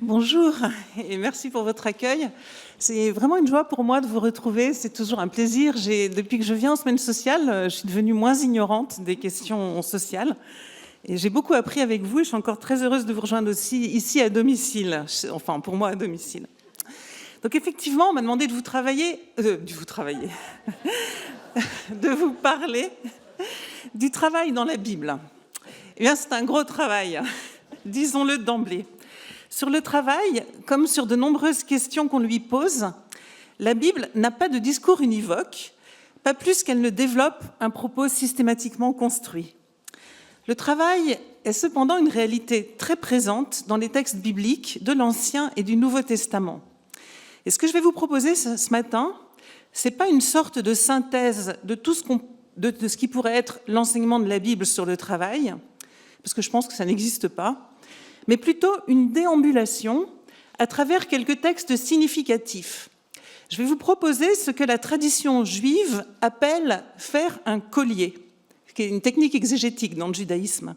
Bonjour et merci pour votre accueil. C'est vraiment une joie pour moi de vous retrouver, c'est toujours un plaisir. Depuis que je viens en semaine sociale, je suis devenue moins ignorante des questions sociales et j'ai beaucoup appris avec vous et je suis encore très heureuse de vous rejoindre aussi ici à domicile, enfin pour moi à domicile. Donc effectivement, on m'a demandé de vous parler du travail dans la Bible. Eh bien, c'est un gros travail, disons-le d'emblée. Sur le travail, comme sur de nombreuses questions qu'on lui pose, la Bible n'a pas de discours univoque, pas plus qu'elle ne développe un propos systématiquement construit. Le travail est cependant une réalité très présente dans les textes bibliques de l'Ancien et du Nouveau Testament. Et ce que je vais vous proposer ce matin, ce n'est pas une sorte de synthèse de tout de ce qui pourrait être l'enseignement de la Bible sur le travail, parce que je pense que ça n'existe pas, mais plutôt une déambulation à travers quelques textes significatifs. Je vais vous proposer ce que la tradition juive appelle faire un collier, qui est une technique exégétique dans le judaïsme,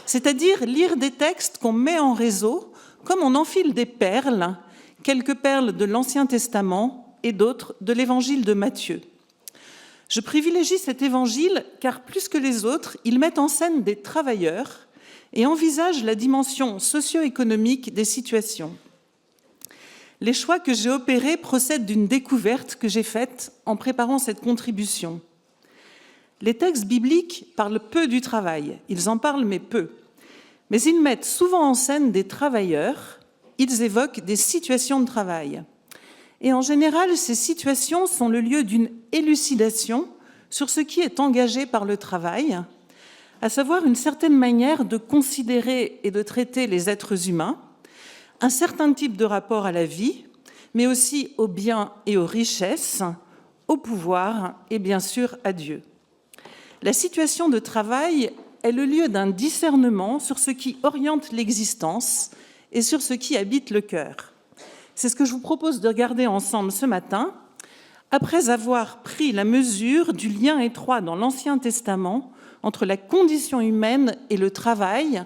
c'est-à-dire lire des textes qu'on met en réseau, comme on enfile des perles, quelques perles de l'Ancien Testament et d'autres de l'Évangile de Matthieu. Je privilégie cet évangile car, plus que les autres, il met en scène des travailleurs et envisage la dimension socio-économique des situations. Les choix que j'ai opérés procèdent d'une découverte que j'ai faite en préparant cette contribution. Les textes bibliques parlent peu du travail, ils en parlent mais peu. Mais ils mettent souvent en scène des travailleurs, ils évoquent des situations de travail. Et en général, ces situations sont le lieu d'une élucidation sur ce qui est engagé par le travail, à savoir une certaine manière de considérer et de traiter les êtres humains, un certain type de rapport à la vie, mais aussi aux biens et aux richesses, au pouvoir et bien sûr à Dieu. La situation de travail est le lieu d'un discernement sur ce qui oriente l'existence et sur ce qui habite le cœur. C'est ce que je vous propose de regarder ensemble ce matin, après avoir pris la mesure du lien étroit dans l'Ancien Testament entre la condition humaine et le travail.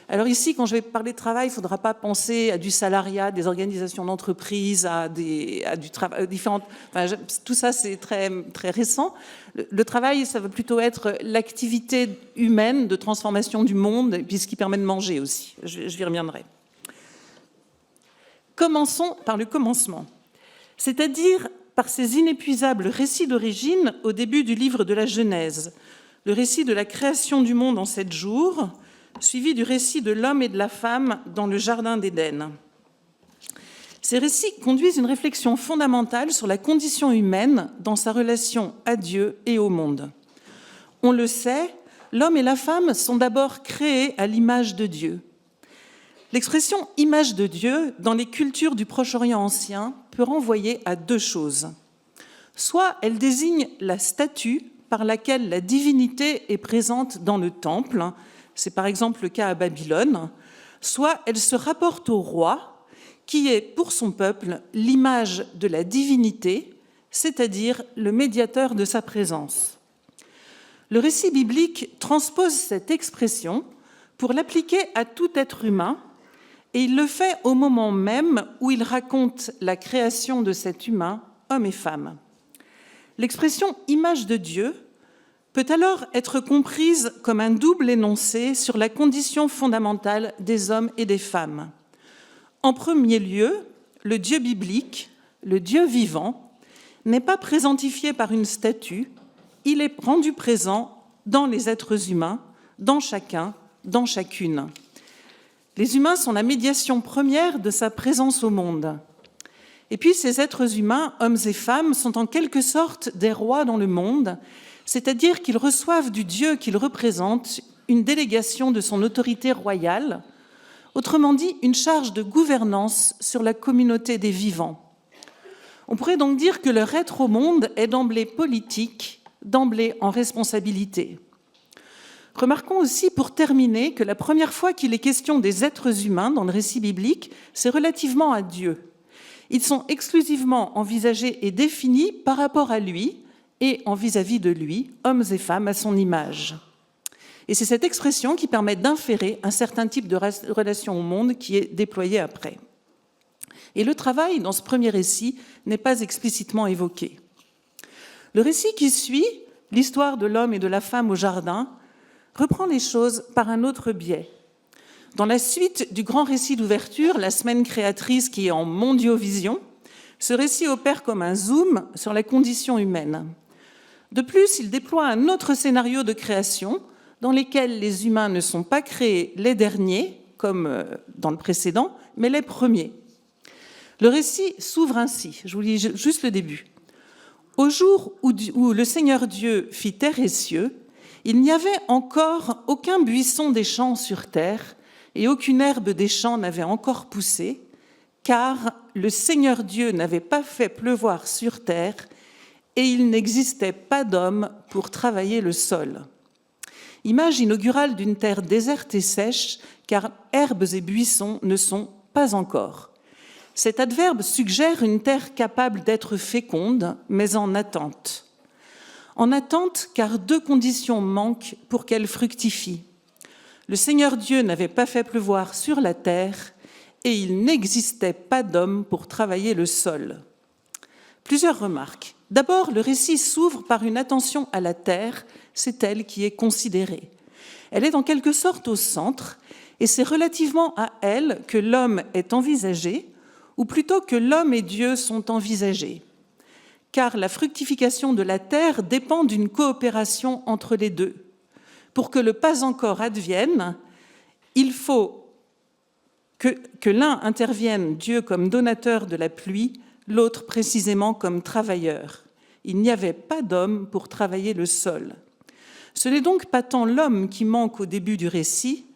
Alors ici, quand je vais parler de travail, il ne faudra pas penser à du salariat, des organisations d'entreprise, à du travail différentes. Enfin, tout ça, c'est très, très récent. Le travail, ça va plutôt être l'activité humaine de transformation du monde, et puis ce qui permet de manger aussi. Je y reviendrai. Commençons par le commencement, c'est-à-dire par ces inépuisables récits d'origine au début du livre de la Genèse. Le récit de la création du monde en 7 jours, suivi du récit de l'homme et de la femme dans le jardin d'Éden. Ces récits conduisent une réflexion fondamentale sur la condition humaine dans sa relation à Dieu et au monde. On le sait, l'homme et la femme sont d'abord créés à l'image de Dieu. L'expression « image de Dieu » dans les cultures du Proche-Orient ancien peut renvoyer à 2 choses. Soit elle désigne la statue par laquelle la divinité est présente dans le temple, c'est par exemple le cas à Babylone, soit elle se rapporte au roi, qui est pour son peuple l'image de la divinité, c'est-à-dire le médiateur de sa présence. Le récit biblique transpose cette expression pour l'appliquer à tout être humain, et il le fait au moment même où il raconte la création de cet humain, homme et femme. L'expression « image de Dieu » peut alors être comprise comme un double énoncé sur la condition fondamentale des hommes et des femmes. En premier lieu, le Dieu biblique, le Dieu vivant, n'est pas présentifié par une statue, il est rendu présent dans les êtres humains, dans chacun, dans chacune. Les humains sont la médiation première de sa présence au monde. Et puis ces êtres humains, hommes et femmes, sont en quelque sorte des rois dans le monde, c'est-à-dire qu'ils reçoivent du Dieu qu'ils représentent une délégation de son autorité royale, autrement dit une charge de gouvernance sur la communauté des vivants. On pourrait donc dire que leur être au monde est d'emblée politique, d'emblée en responsabilité. Remarquons aussi, pour terminer, que la première fois qu'il est question des êtres humains dans le récit biblique, c'est relativement à Dieu. Ils sont exclusivement envisagés et définis par rapport à lui et en vis-à-vis de lui, hommes et femmes à son image. Et c'est cette expression qui permet d'inférer un certain type de relation au monde qui est déployée après. Et le travail, dans ce premier récit, n'est pas explicitement évoqué. Le récit qui suit, l'histoire de l'homme et de la femme au jardin, reprend les choses par un autre biais. Dans la suite du grand récit d'ouverture, la semaine créatrice qui est en mondiovision, ce récit opère comme un zoom sur la condition humaine. De plus, il déploie un autre scénario de création dans lequel les humains ne sont pas créés les derniers, comme dans le précédent, mais les premiers. Le récit s'ouvre ainsi, je vous lis juste le début. Au jour où le Seigneur Dieu fit terre et cieux, il n'y avait encore aucun buisson des champs sur terre, et aucune herbe des champs n'avait encore poussé, car le Seigneur Dieu n'avait pas fait pleuvoir sur terre, et il n'existait pas d'homme pour travailler le sol. Image inaugurale d'une terre déserte et sèche, car herbes et buissons ne sont pas encore. Cet adverbe suggère une terre capable d'être féconde, mais en attente. En attente, car deux conditions manquent pour qu'elle fructifie. Le Seigneur Dieu n'avait pas fait pleuvoir sur la terre, et il n'existait pas d'homme pour travailler le sol. Plusieurs remarques. D'abord, le récit s'ouvre par une attention à la terre, c'est elle qui est considérée. Elle est en quelque sorte au centre, et c'est relativement à elle que l'homme est envisagé, ou plutôt que l'homme et Dieu sont envisagés. Car la fructification de la terre dépend d'une coopération entre les deux. Pour que le pas encore advienne, il faut que l'un intervienne, Dieu comme donateur de la pluie, l'autre précisément comme travailleur. Il n'y avait pas d'homme pour travailler le sol. Ce n'est donc pas tant l'homme qui manque au début du récit,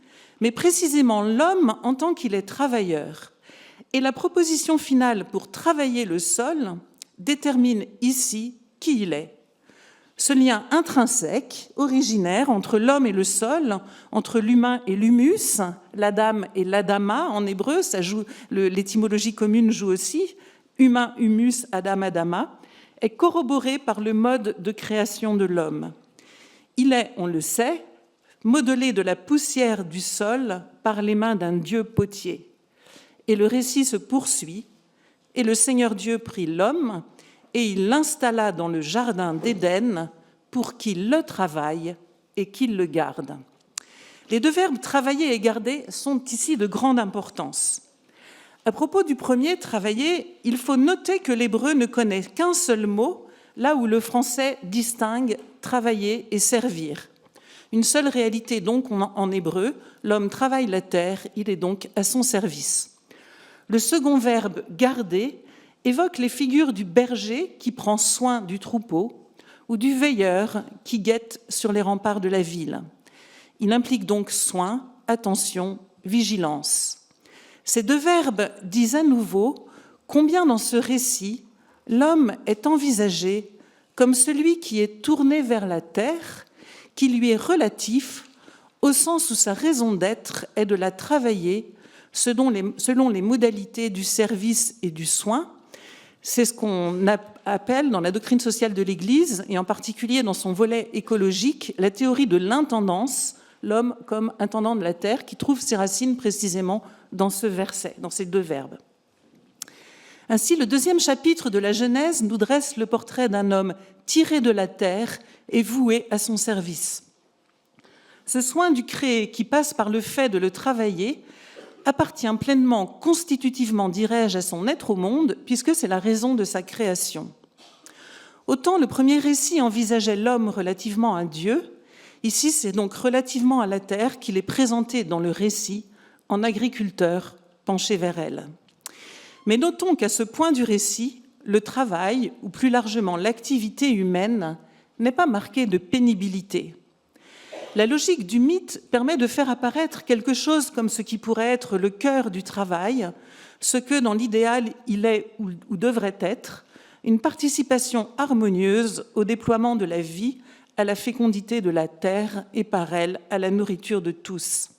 mais précisément l'homme en tant qu'il est travailleur. Et la proposition finale pour travailler le sol détermine ici qui il est. Ce lien intrinsèque, originaire entre l'homme et le sol, entre l'humain et l'humus, l'adam et l'adama en hébreu, ça joue, l'étymologie commune joue aussi, humain, humus, adam, adama, est corroboré par le mode de création de l'homme. Il est, on le sait, modelé de la poussière du sol par les mains d'un Dieu potier. Et le récit se poursuit, et le Seigneur Dieu prit l'homme, et il l'installa dans le jardin d'Éden pour qu'il le travaille et qu'il le garde. Les deux verbes « travailler » et « garder » sont ici de grande importance. À propos du premier, « travailler », il faut noter que l'hébreu ne connaît qu'un seul mot, là où le français distingue « travailler » et « servir ». Une seule réalité donc en hébreu, l'homme travaille la terre, il est donc à son service. Le second verbe « garder » évoque les figures du berger qui prend soin du troupeau ou du veilleur qui guette sur les remparts de la ville. Il implique donc soin, attention, vigilance. Ces deux verbes disent à nouveau combien dans ce récit l'homme est envisagé comme celui qui est tourné vers la terre, qui lui est relatif, au sens où sa raison d'être est de la travailler selon les modalités du service et du soin. C'est ce qu'on appelle dans la doctrine sociale de l'Église, et en particulier dans son volet écologique, la théorie de l'intendance, l'homme comme intendant de la terre, qui trouve ses racines précisément dans ce verset, dans ces deux verbes. Ainsi, le deuxième chapitre de la Genèse nous dresse le portrait d'un homme tiré de la terre et voué à son service. Ce soin du créé qui passe par le fait de le travailler appartient pleinement, constitutivement, dirais-je, à son être au monde, puisque c'est la raison de sa création. Autant le premier récit envisageait l'homme relativement à Dieu, ici c'est donc relativement à la terre qu'il est présenté dans le récit en agriculteur penché vers elle. Mais notons qu'à ce point du récit, le travail, ou plus largement l'activité humaine, n'est pas marqué de pénibilité. La logique du mythe permet de faire apparaître quelque chose comme ce qui pourrait être le cœur du travail, ce que dans l'idéal il est ou devrait être, une participation harmonieuse au déploiement de la vie, à la fécondité de la terre et par elle à la nourriture de tous.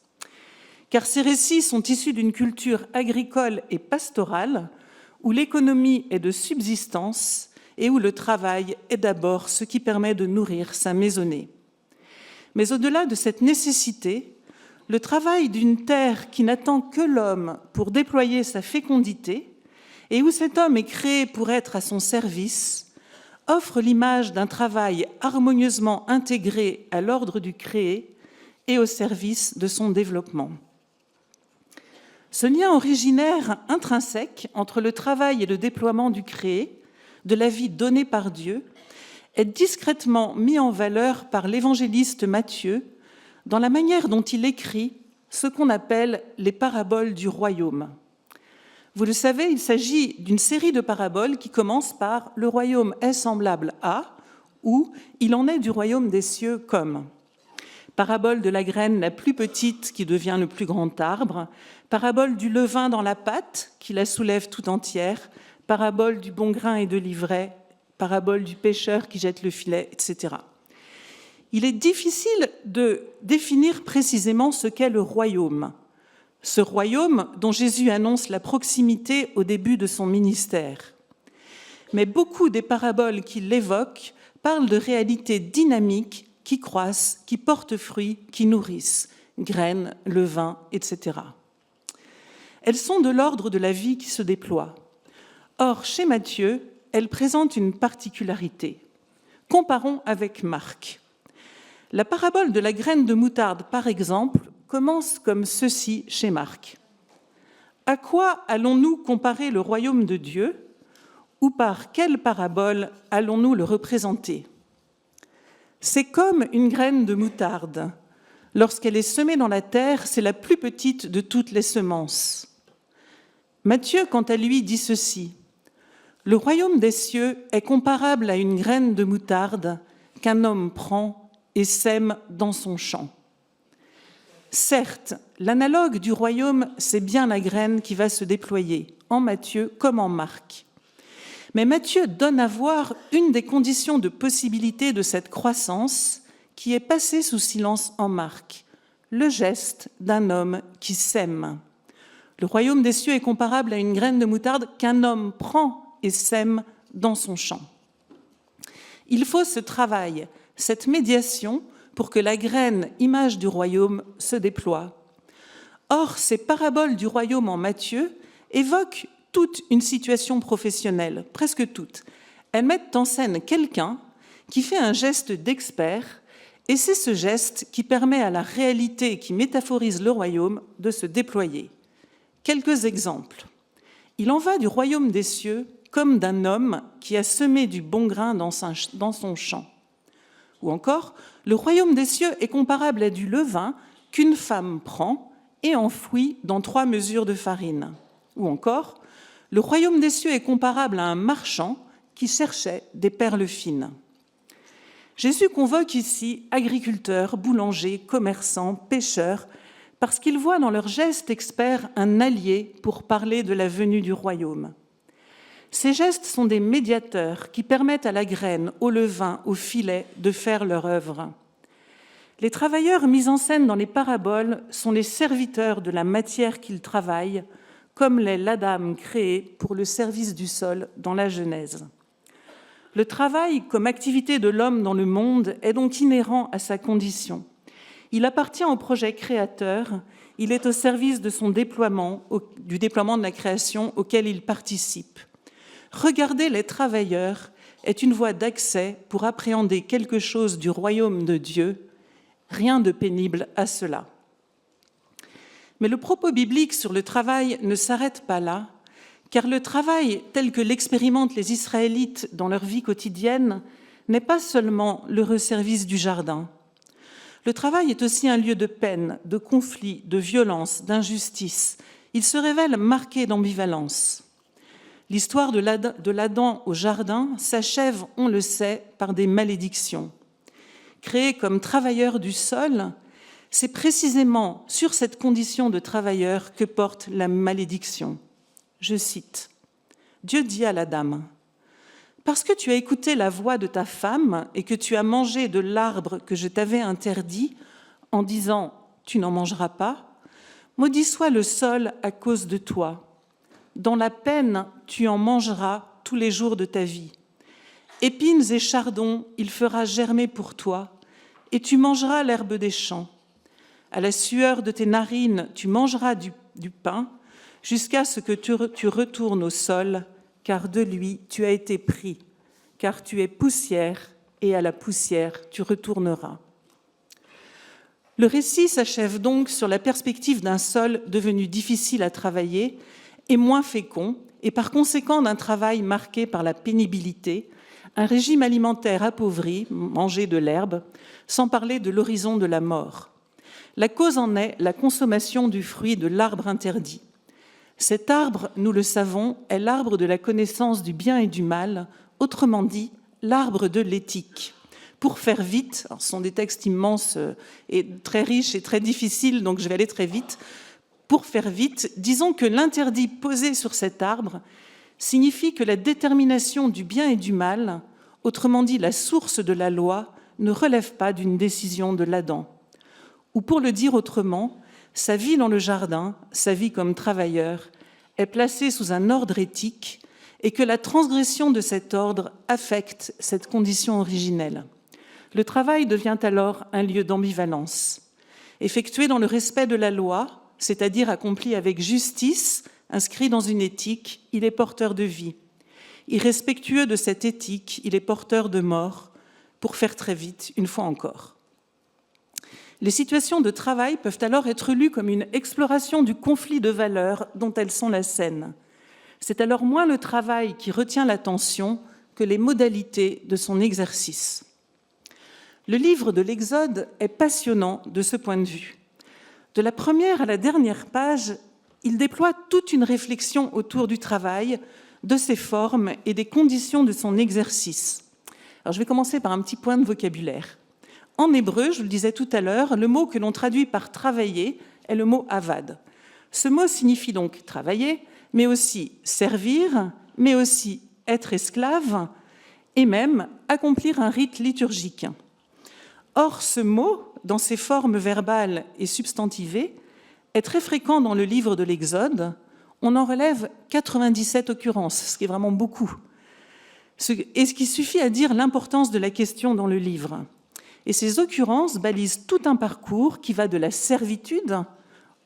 Car ces récits sont issus d'une culture agricole et pastorale où l'économie est de subsistance et où le travail est d'abord ce qui permet de nourrir sa maisonnée. Mais au-delà de cette nécessité, le travail d'une terre qui n'attend que l'homme pour déployer sa fécondité et où cet homme est créé pour être à son service, offre l'image d'un travail harmonieusement intégré à l'ordre du créé et au service de son développement. Ce lien originaire intrinsèque entre le travail et le déploiement du créé, de la vie donnée par Dieu, est discrètement mis en valeur par l'évangéliste Matthieu dans la manière dont il écrit ce qu'on appelle les paraboles du royaume. Vous le savez, il s'agit d'une série de paraboles qui commence par « Le royaume est semblable à » ou « Il en est du royaume des cieux comme ». Parabole de la graine la plus petite qui devient le plus grand arbre, parabole du levain dans la pâte qui la soulève tout entière, parabole du bon grain et de l'ivraie, parabole du pêcheur qui jette le filet, etc. Il est difficile de définir précisément ce qu'est le royaume. Ce royaume dont Jésus annonce la proximité au début de son ministère. Mais beaucoup des paraboles qu'il évoque parlent de réalités dynamiques qui croissent, qui portent fruit, qui nourrissent, graines, levain, etc. Elles sont de l'ordre de la vie qui se déploie. Or, chez Matthieu, elles présentent une particularité. Comparons avec Marc. La parabole de la graine de moutarde, par exemple, commence comme ceci chez Marc. À quoi allons-nous comparer le royaume de Dieu, ou par quelle parabole allons-nous le représenter ? C'est comme une graine de moutarde. Lorsqu'elle est semée dans la terre, c'est la plus petite de toutes les semences. Matthieu, quant à lui, dit ceci. Le royaume des cieux est comparable à une graine de moutarde qu'un homme prend et sème dans son champ. Certes, l'analogue du royaume, c'est bien la graine qui va se déployer, en Matthieu comme en Marc. Mais Matthieu donne à voir une des conditions de possibilité de cette croissance qui est passée sous silence en Marc, le geste d'un homme qui sème. Le royaume des cieux est comparable à une graine de moutarde qu'un homme prend et sème dans son champ. Il faut ce travail, cette médiation, pour que la graine, image du royaume, se déploie. Or, ces paraboles du royaume en Matthieu évoquent toute une situation professionnelle, presque toutes. Elles mettent en scène quelqu'un qui fait un geste d'expert, et c'est ce geste qui permet à la réalité qui métaphorise le royaume de se déployer. Quelques exemples. Il en va du royaume des cieux comme d'un homme qui a semé du bon grain dans son champ. Ou encore, le royaume des cieux est comparable à du levain qu'une femme prend et enfouit dans 3 mesures de farine. Ou encore, le royaume des cieux est comparable à un marchand qui cherchait des perles fines. Jésus convoque ici agriculteurs, boulangers, commerçants, pêcheurs, parce qu'il voit dans leur geste expert un allié pour parler de la venue du royaume. Ces gestes sont des médiateurs qui permettent à la graine, au levain, au filet de faire leur œuvre. Les travailleurs mis en scène dans les paraboles sont les serviteurs de la matière qu'ils travaillent, comme l'est l'Adam créé pour le service du sol dans la Genèse. Le travail comme activité de l'homme dans le monde est donc inhérent à sa condition. Il appartient au projet créateur, il est au service de son déploiement, du déploiement de la création auquel il participe. Regarder les travailleurs est une voie d'accès pour appréhender quelque chose du royaume de Dieu, rien de pénible à cela. Mais le propos biblique sur le travail ne s'arrête pas là, car le travail tel que l'expérimentent les Israélites dans leur vie quotidienne n'est pas seulement l'heureux service du jardin. Le travail est aussi un lieu de peine, de conflit, de violence, d'injustice. Il se révèle marqué d'ambivalence. L'histoire de l'Adam au jardin s'achève, on le sait, par des malédictions. Créé comme travailleur du sol, c'est précisément sur cette condition de travailleur que porte la malédiction. Je cite, « Dieu dit à l'Adam, « Parce que tu as écouté la voix de ta femme et que tu as mangé de l'arbre que je t'avais interdit en disant « Tu n'en mangeras pas », maudit soit le sol à cause de toi. Dans la peine, tu en mangeras tous les jours de ta vie. Épines et chardons, il fera germer pour toi, et tu mangeras l'herbe des champs. À la sueur de tes narines, tu mangeras du pain, jusqu'à ce que tu retournes au sol, car de lui tu as été pris, car tu es poussière, et à la poussière tu retourneras. Le récit s'achève donc sur la perspective d'un sol devenu difficile à travailler et moins fécond, et par conséquent d'un travail marqué par la pénibilité, un régime alimentaire appauvri, manger de l'herbe, sans parler de l'horizon de la mort. La cause en est la consommation du fruit de l'arbre interdit. Cet arbre, nous le savons, est l'arbre de la connaissance du bien et du mal, autrement dit, l'arbre de l'éthique. Pour faire vite, alors ce sont des textes immenses et très riches et très difficiles, donc je vais aller très vite. Pour faire vite, disons que l'interdit posé sur cet arbre signifie que la détermination du bien et du mal, autrement dit la source de la loi, ne relève pas d'une décision de l'Adam. Ou pour le dire autrement, sa vie dans le jardin, sa vie comme travailleur, est placée sous un ordre éthique et que la transgression de cet ordre affecte cette condition originelle. Le travail devient alors un lieu d'ambivalence. Effectué dans le respect de la loi, c'est-à-dire accompli avec justice, inscrit dans une éthique, il est porteur de vie. Irrespectueux de cette éthique, il est porteur de mort, pour faire très vite, une fois encore. Les situations de travail peuvent alors être lues comme une exploration du conflit de valeurs dont elles sont la scène. C'est alors moins le travail qui retient l'attention que les modalités de son exercice. Le livre de l'Exode est passionnant de ce point de vue. De la première à la dernière page, il déploie toute une réflexion autour du travail, de ses formes et des conditions de son exercice. Alors, je vais commencer par un petit point de vocabulaire. En hébreu, je le disais tout à l'heure, le mot que l'on traduit par « travailler » est le mot « avad ». Ce mot signifie donc « travailler », mais aussi « servir », mais aussi « être esclave » et même « accomplir un rite liturgique ». Or, ce mot, dans ses formes verbales et substantivées, est très fréquent dans le livre de l'Exode. On en relève 97 occurrences, ce qui est vraiment beaucoup. Et ce qui suffit à dire l'importance de la question dans le livre. Et ces occurrences balisent tout un parcours qui va de la servitude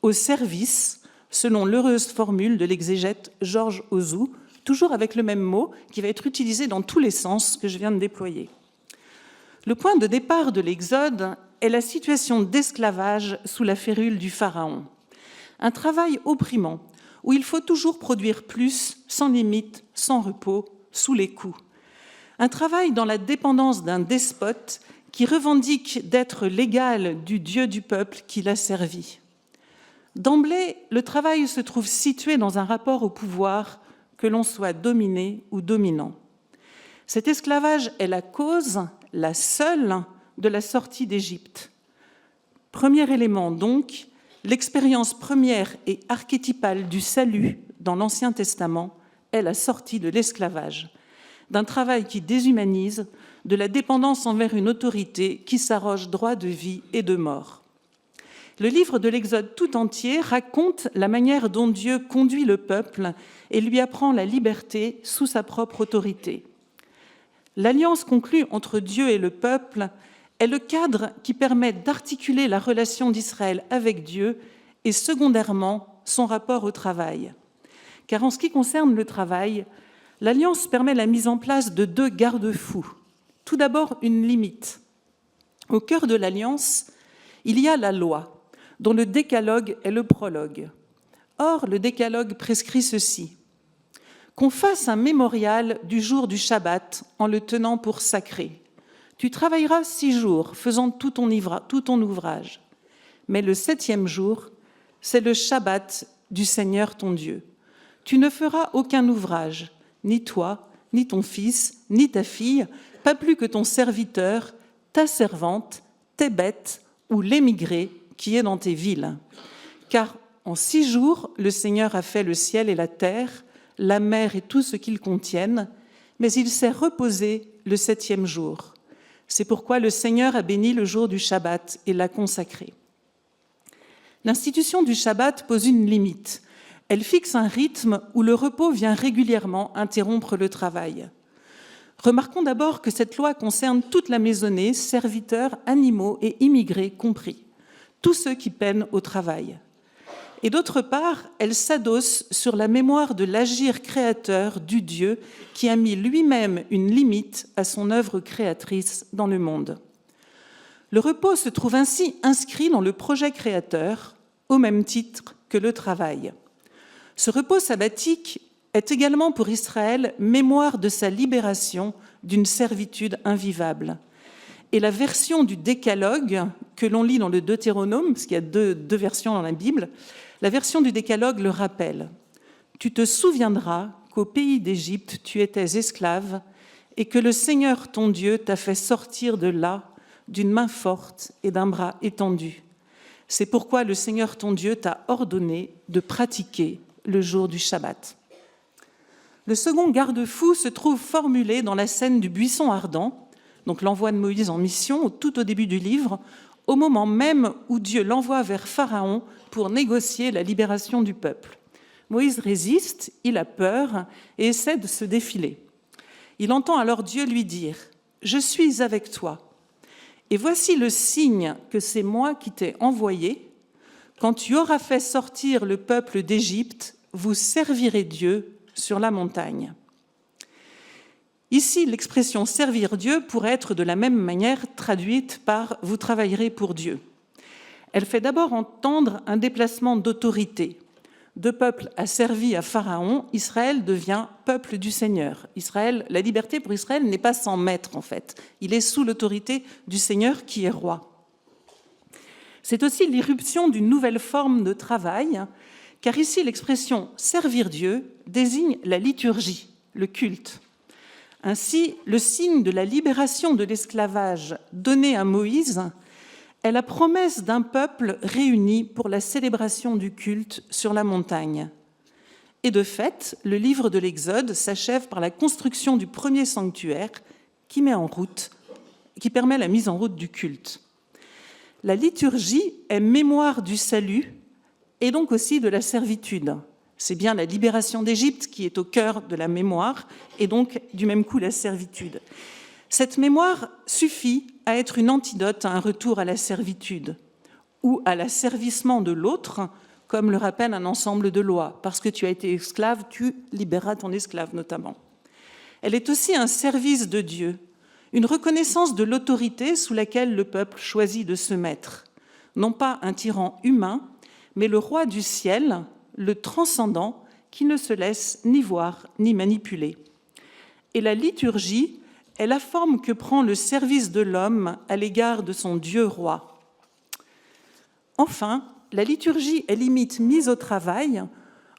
au service, selon l'heureuse formule de l'exégète Georges Ozou, toujours avec le même mot, qui va être utilisé dans tous les sens que je viens de déployer. Le point de départ de l'Exode est la situation d'esclavage sous la férule du Pharaon. Un travail opprimant, où il faut toujours produire plus, sans limite, sans repos, sous les coups. Un travail dans la dépendance d'un despote qui revendique d'être l'égal du Dieu du peuple qui l'a servi. D'emblée, le travail se trouve situé dans un rapport au pouvoir, que l'on soit dominé ou dominant. Cet esclavage est la cause, la seule, de la sortie d'Égypte. Premier élément donc, l'expérience première et archétypale du salut dans l'Ancien Testament est la sortie de l'esclavage, d'un travail qui déshumanise, de la dépendance envers une autorité qui s'arroge droit de vie et de mort. Le livre de l'Exode tout entier raconte la manière dont Dieu conduit le peuple et lui apprend la liberté sous sa propre autorité. L'alliance conclue entre Dieu et le peuple est le cadre qui permet d'articuler la relation d'Israël avec Dieu et secondairement son rapport au travail. Car en ce qui concerne le travail, l'alliance permet la mise en place de deux garde-fous. Tout d'abord, une limite. Au cœur de l'alliance, il y a la loi, dont le décalogue est le prologue. Or, le décalogue prescrit ceci: qu'on fasse un mémorial du jour du Shabbat en le tenant pour sacré. Tu travailleras 6 jours, faisant tout ton ouvrage. Mais le 7e jour, c'est le Shabbat du Seigneur ton Dieu. Tu ne feras aucun ouvrage, ni toi, ni ton fils, ni ta fille, pas plus que ton serviteur, ta servante, tes bêtes ou l'émigré qui est dans tes villes. Car en 6 jours, le Seigneur a fait le ciel et la terre, la mer et tout ce qu'ils contiennent, mais il s'est reposé le 7e jour. C'est pourquoi le Seigneur a béni le jour du Shabbat et l'a consacré. L'institution du Shabbat pose une limite. Elle fixe un rythme où le repos vient régulièrement interrompre le travail. Remarquons d'abord que cette loi concerne toute la maisonnée, serviteurs, animaux et immigrés compris, tous ceux qui peinent au travail. Et d'autre part, elle s'adosse sur la mémoire de l'agir créateur du Dieu qui a mis lui-même une limite à son œuvre créatrice dans le monde. Le repos se trouve ainsi inscrit dans le projet créateur, au même titre que le travail. Ce repos sabbatique est également pour Israël mémoire de sa libération d'une servitude invivable. Et la version du Décalogue que l'on lit dans le Deutéronome, parce qu'il y a deux versions dans la Bible, la version du Décalogue le rappelle. « Tu te souviendras qu'au pays d'Égypte tu étais esclave et que le Seigneur ton Dieu t'a fait sortir de là d'une main forte et d'un bras étendu. C'est pourquoi le Seigneur ton Dieu t'a ordonné de pratiquer le jour du Shabbat. » Le second garde-fou se trouve formulé dans la scène du buisson ardent, donc l'envoi de Moïse en mission, tout au début du livre, au moment même où Dieu l'envoie vers Pharaon pour négocier la libération du peuple. Moïse résiste, il a peur et essaie de se défiler. Il entend alors Dieu lui dire « Je suis avec toi. Et voici le signe que c'est moi qui t'ai envoyé. Quand tu auras fait sortir le peuple d'Égypte, vous servirez Dieu sur la montagne. » Ici, l'expression « servir Dieu » pourrait être de la même manière traduite par « vous travaillerez pour Dieu ». Elle fait d'abord entendre un déplacement d'autorité. De peuple asservi à Pharaon, Israël devient peuple du Seigneur. Israël, la liberté pour Israël n'est pas sans maître en fait. Il est sous l'autorité du Seigneur qui est roi. C'est aussi l'irruption d'une nouvelle forme de travail, car ici l'expression « servir Dieu » désigne la liturgie, le culte. Ainsi, le signe de la libération de l'esclavage donné à Moïse est la promesse d'un peuple réuni pour la célébration du culte sur la montagne. Et de fait, le livre de l'Exode s'achève par la construction du premier sanctuaire qui permet la mise en route du culte. La liturgie est mémoire du salut et donc aussi de la servitude. C'est bien la libération d'Égypte qui est au cœur de la mémoire et donc du même coup la servitude. Cette mémoire suffit à être une antidote à un retour à la servitude ou à l'asservissement de l'autre, comme le rappelle un ensemble de lois. Parce que tu as été esclave, tu libéreras ton esclave notamment. Elle est aussi un service de Dieu, une reconnaissance de l'autorité sous laquelle le peuple choisit de se mettre. Non pas un tyran humain, mais le roi du ciel, le transcendant, qui ne se laisse ni voir ni manipuler. Et la liturgie est la forme que prend le service de l'homme à l'égard de son Dieu roi. Enfin, la liturgie est limite mise au travail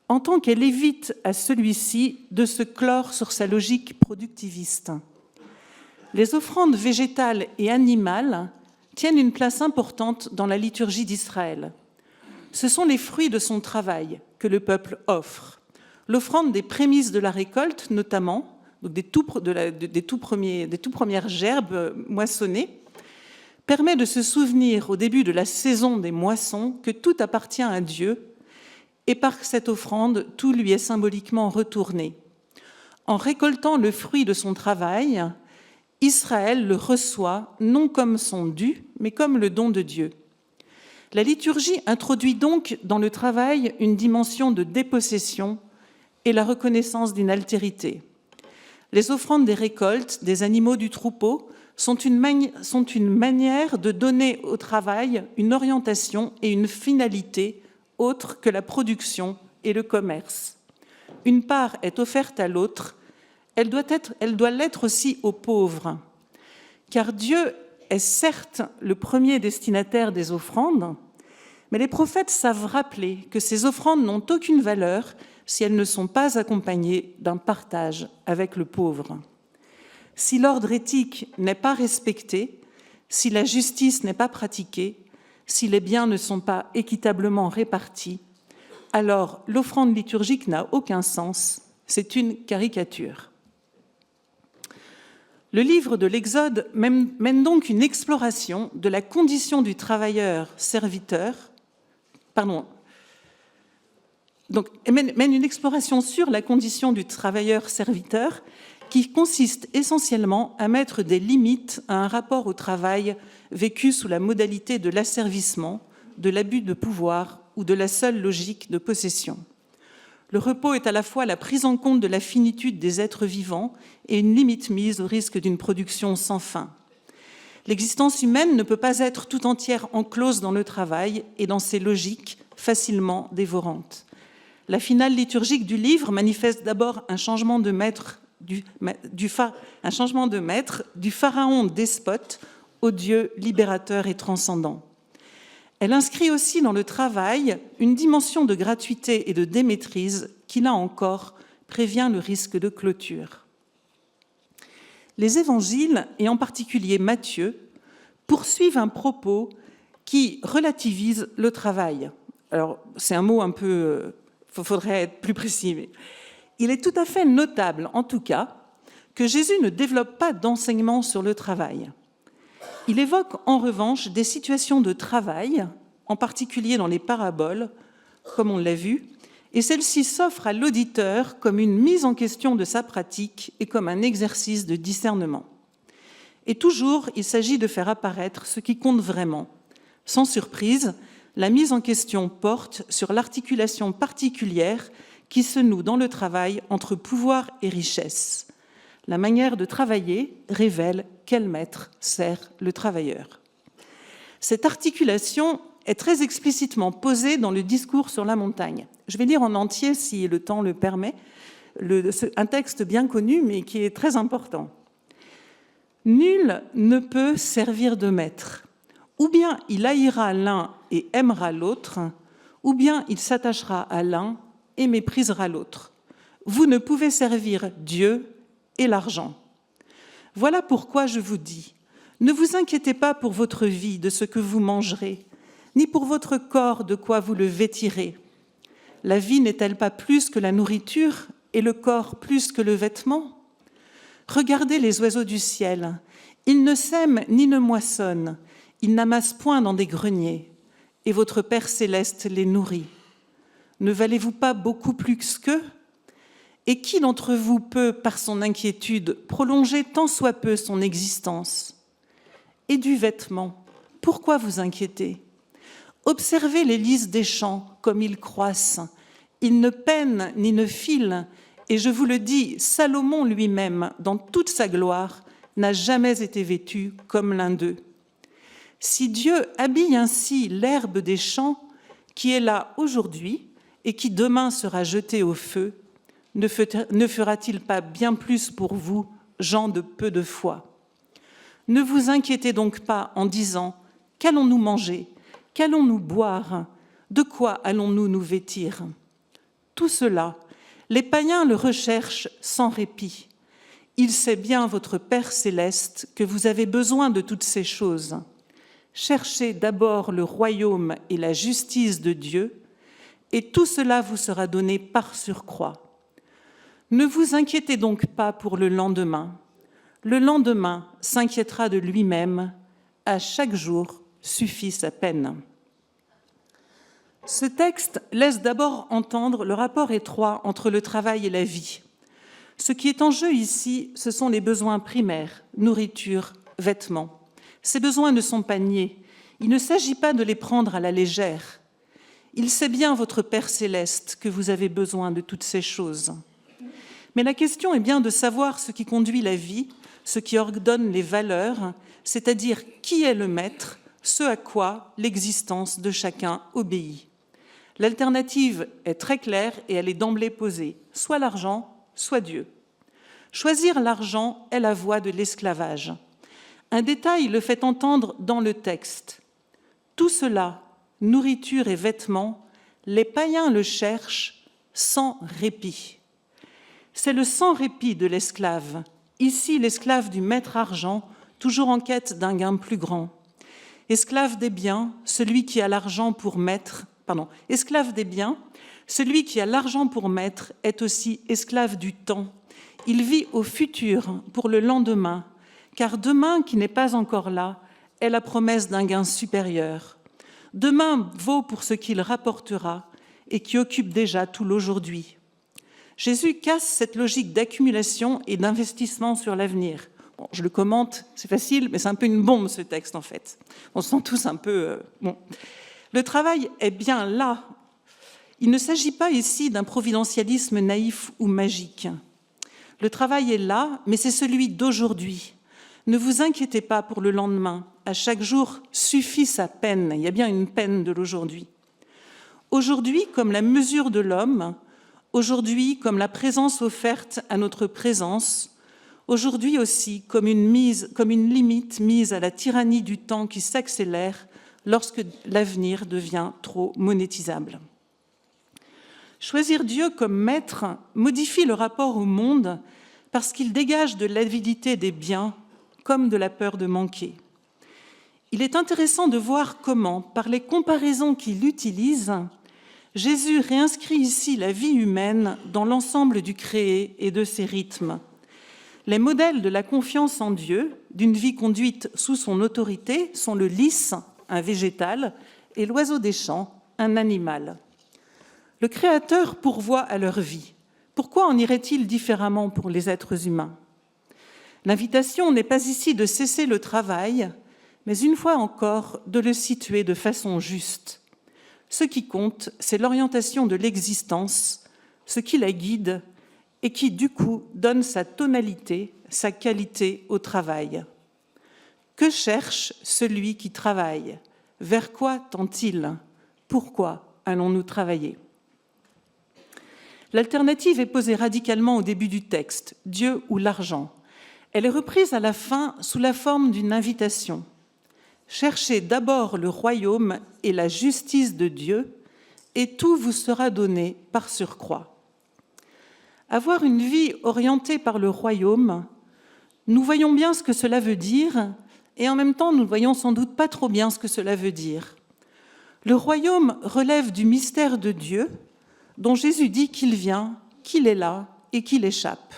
en tant qu'elle évite à celui-ci de se clore sur sa logique productiviste. Les offrandes végétales et animales tiennent une place importante dans la liturgie d'Israël. Ce sont les fruits de son travail que le peuple offre. L'offrande des prémices de la récolte, notamment, donc des tout premières gerbes moissonnées, permet de se souvenir au début de la saison des moissons que tout appartient à Dieu et par cette offrande, tout lui est symboliquement retourné. En récoltant le fruit de son travail, Israël le reçoit non comme son dû, mais comme le don de Dieu. La liturgie introduit donc dans le travail une dimension de dépossession et la reconnaissance d'une altérité. Les offrandes des récoltes, des animaux du troupeau, sont une manière de donner au travail une orientation et une finalité autre que la production et le commerce. Une part est offerte à l'autre, elle doit l'être aussi aux pauvres, car Dieu est certes le premier destinataire des offrandes, mais les prophètes savent rappeler que ces offrandes n'ont aucune valeur si elles ne sont pas accompagnées d'un partage avec le pauvre. Si l'ordre éthique n'est pas respecté, si la justice n'est pas pratiquée, si les biens ne sont pas équitablement répartis, alors l'offrande liturgique n'a aucun sens, c'est une caricature. Le livre de l'Exode mène donc une exploration de la condition du travailleur-serviteur, mène une exploration sur la condition du travailleur-serviteur qui consiste essentiellement à mettre des limites à un rapport au travail vécu sous la modalité de l'asservissement, de l'abus de pouvoir ou de la seule logique de possession. Le repos est à la fois la prise en compte de la finitude des êtres vivants et une limite mise au risque d'une production sans fin. L'existence humaine ne peut pas être tout entière enclose dans le travail et dans ses logiques facilement dévorantes. La finale liturgique du livre manifeste d'abord un changement de maître du pharaon despote au Dieu libérateur et transcendant. Elle inscrit aussi dans le travail une dimension de gratuité et de démaîtrise qui, là encore, prévient le risque de clôture. Les évangiles, et en particulier Matthieu, poursuivent un propos qui relativise le travail. Alors, c'est un mot un peu... faudrait être plus précis, mais il est tout à fait notable, en tout cas, que Jésus ne développe pas d'enseignement sur le travail. Il évoque en revanche des situations de travail, en particulier dans les paraboles, comme on l'a vu, et celle-ci s'offre à l'auditeur comme une mise en question de sa pratique et comme un exercice de discernement. Et toujours, il s'agit de faire apparaître ce qui compte vraiment. Sans surprise, la mise en question porte sur l'articulation particulière qui se noue dans le travail entre pouvoir et richesse. La manière de travailler révèle quel maître sert le travailleur. Cette articulation est très explicitement posée dans le discours sur la montagne. Je vais lire en entier, si le temps le permet, un texte bien connu, mais qui est très important. « Nul ne peut servir de maître. Ou bien il haïra l'un et aimera l'autre, ou bien il s'attachera à l'un et méprisera l'autre. Vous ne pouvez servir Dieu et l'argent. Voilà pourquoi je vous dis, ne vous inquiétez pas pour votre vie de ce que vous mangerez, ni pour votre corps de quoi vous le vêtirez. La vie n'est-elle pas plus que la nourriture et le corps plus que le vêtement ? Regardez les oiseaux du ciel, ils ne sèment ni ne moissonnent, ils n'amassent point dans des greniers, et votre Père céleste les nourrit. Ne valez-vous pas beaucoup plus qu'eux ? Et qui d'entre vous peut, par son inquiétude, prolonger tant soit peu son existence ? Et du vêtement, pourquoi vous inquiétez ? Observez les lys des champs comme ils croissent. Ils ne peinent ni ne filent, et je vous le dis, Salomon lui-même, dans toute sa gloire, n'a jamais été vêtu comme l'un d'eux. Si Dieu habille ainsi l'herbe des champs, qui est là aujourd'hui et qui demain sera jetée au feu, ne fera-t-il pas bien plus pour vous, gens de peu de foi ? Ne vous inquiétez donc pas en disant « Qu'allons-nous manger ? Qu'allons-nous boire ? De quoi allons-nous nous vêtir ?» Tout cela, les païens le recherchent sans répit. Il sait bien, votre Père céleste, que vous avez besoin de toutes ces choses. Cherchez d'abord le royaume et la justice de Dieu, et tout cela vous sera donné par surcroît. Ne vous inquiétez donc pas pour le lendemain. Le lendemain s'inquiétera de lui-même. À chaque jour suffit sa peine. Ce texte laisse d'abord entendre le rapport étroit entre le travail et la vie. Ce qui est en jeu ici, ce sont les besoins primaires, nourriture, vêtements. Ces besoins ne sont pas niés. Il ne s'agit pas de les prendre à la légère. Il sait bien, votre Père céleste, que vous avez besoin de toutes ces choses. Mais la question est bien de savoir ce qui conduit la vie, ce qui ordonne les valeurs, c'est-à-dire qui est le maître, ce à quoi l'existence de chacun obéit. L'alternative est très claire et elle est d'emblée posée, soit l'argent, soit Dieu. Choisir l'argent est la voie de l'esclavage. Un détail le fait entendre dans le texte. Tout cela, nourriture et vêtements, les païens le cherchent sans répit. C'est le sans répit de l'esclave. Ici, l'esclave du maître argent, toujours en quête d'un gain plus grand. Esclave des biens, celui qui a l'argent pour maître, esclave des biens, celui qui a l'argent pour maître est aussi esclave du temps. Il vit au futur pour le lendemain, car demain qui n'est pas encore là est la promesse d'un gain supérieur. Demain vaut pour ce qu'il rapportera et qui occupe déjà tout l'aujourd'hui. Jésus casse cette logique d'accumulation et d'investissement sur l'avenir. Bon, je le commente, c'est facile, mais c'est un peu une bombe ce texte en fait. On se sent tous un peu... Le travail est bien là. Il ne s'agit pas ici d'un providentialisme naïf ou magique. Le travail est là, mais c'est celui d'aujourd'hui. Ne vous inquiétez pas pour le lendemain. À chaque jour suffit sa peine. Il y a bien une peine de l'aujourd'hui. Aujourd'hui, comme la mesure de l'homme, aujourd'hui, comme la présence offerte à notre présence, aujourd'hui aussi, comme une limite mise à la tyrannie du temps qui s'accélère lorsque l'avenir devient trop monétisable. Choisir Dieu comme maître modifie le rapport au monde parce qu'il dégage de l'avidité des biens comme de la peur de manquer. Il est intéressant de voir comment, par les comparaisons qu'il utilise, Jésus réinscrit ici la vie humaine dans l'ensemble du créé et de ses rythmes. Les modèles de la confiance en Dieu, d'une vie conduite sous son autorité, sont le lys, un végétal, et l'oiseau des champs, un animal. Le Créateur pourvoit à leur vie. Pourquoi en irait-il différemment pour les êtres humains ? L'invitation n'est pas ici de cesser le travail, mais une fois encore de le situer de façon juste. Ce qui compte, c'est l'orientation de l'existence, ce qui la guide et qui, du coup, donne sa tonalité, sa qualité au travail. Que cherche celui qui travaille ? Vers quoi tend-il ? Pourquoi allons-nous travailler ? L'alternative est posée radicalement au début du texte, Dieu ou l'argent. Elle est reprise à la fin sous la forme d'une invitation. Cherchez d'abord le royaume et la justice de Dieu, et tout vous sera donné par surcroît. Avoir une vie orientée par le royaume, nous voyons bien ce que cela veut dire, et en même temps, nous ne voyons sans doute pas trop bien ce que cela veut dire. Le royaume relève du mystère de Dieu, dont Jésus dit qu'il vient, qu'il est là et qu'il échappe.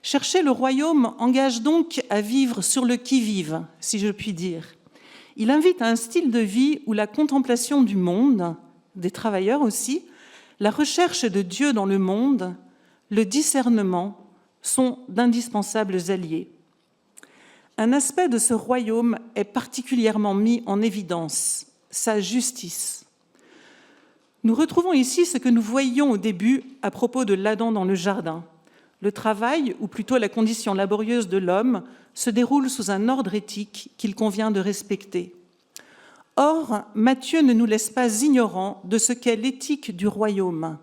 Chercher le royaume engage donc à vivre sur le qui-vive, si je puis dire. Il invite à un style de vie où la contemplation du monde, des travailleurs aussi, la recherche de Dieu dans le monde, le discernement sont d'indispensables alliés. Un aspect de ce royaume est particulièrement mis en évidence, sa justice. Nous retrouvons ici ce que nous voyions au début à propos de l'Adam dans le jardin. Le travail, ou plutôt la condition laborieuse de l'homme, se déroule sous un ordre éthique qu'il convient de respecter. Or, Matthieu ne nous laisse pas ignorants de ce qu'est l'éthique du royaume.